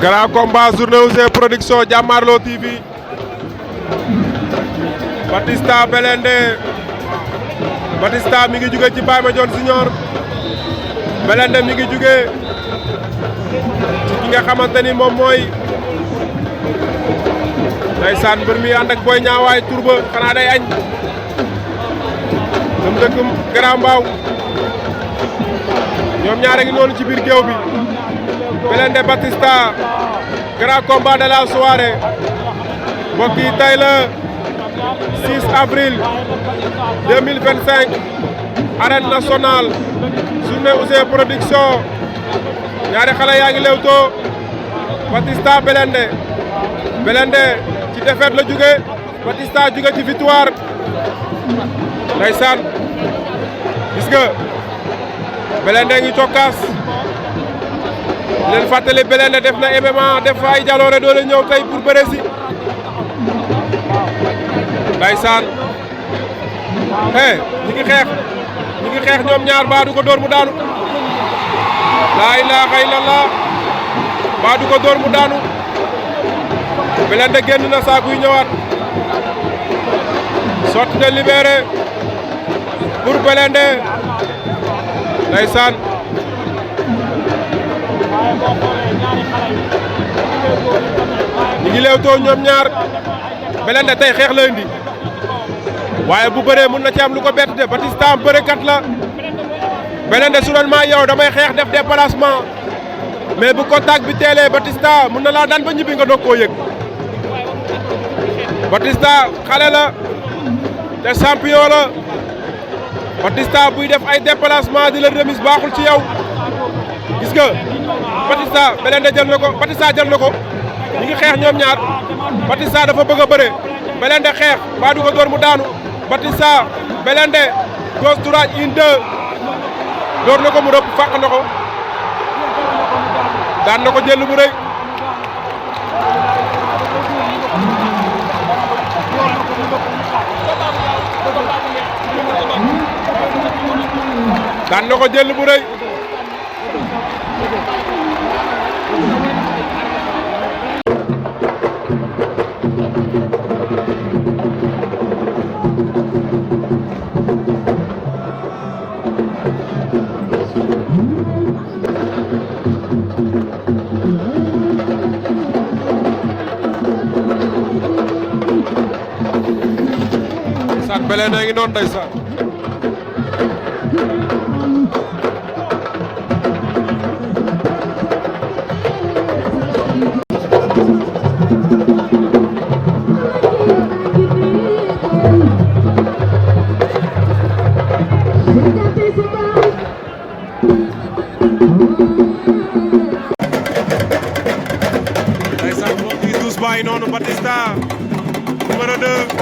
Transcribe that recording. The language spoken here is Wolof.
grand combat journée Ouzin Production Jàmmaarloo TV Batista Belende Batista mi ngi jóge ci Baye Mandione Junior Belende mi ngi jóge ci ki nga xamante ni moom mooy ndeysaan mbër mi ànd ak Boy Niang waay turba xanaa day añ dem dëkk Grand Mbao ñoom ñaare ngi noonu ci biir géew bi Belende Batista grand combat de la soirée mbokk yi tey la 6 avril 2025 arène nationale journée Ouzin Production ñaari xale yaa ngi lewtoo Batista Belende Belende ci défaite la jóge Batista jóge ci victoire ndeysaan gis nga Belende ngi cokkaas leen fàttali Belende def na MMA def fa ay jaloore doole ñëw tey pour bëre si ndeysaan ñi ngi xeex ñoom ñaar baa du ko dóor mu daanu laa ilaaha illallah baa du ko dóor mu daanu Belende génn na saaku yi ñëwaat sotti na libéré pour Belende ndeysaan ñi ngi leewtoo ñoom ñaar Belende tey xeex la indi waaye bu bëree mun na ci am lu ko bett de Batista am bërekat la Belende su doon maa yow damay xeex def déplacement mais bu contact bi teelee Batista mun na laa daan ba ñibbi nga doog koo yëg Batista xale la te champion la Batista buy def ay déplacement di la remise baaxul ci yow gis nga Batista Belende jël na ko Batista jël na ko ñi ngi xeex ñoom ñaar Batista dafa bëgg a bëre Belende xeex baa du ko door mu daanu Batista Belende gauche droite 1 2 door na ko mu rëpp fàq na ko daan na ko jël bu rëy daan na ko jël bu rëy ndeysaan Belende ngi noonu ndeysaan ndeysaan mbokk yi tous bàyyi noonu Batista numéro 2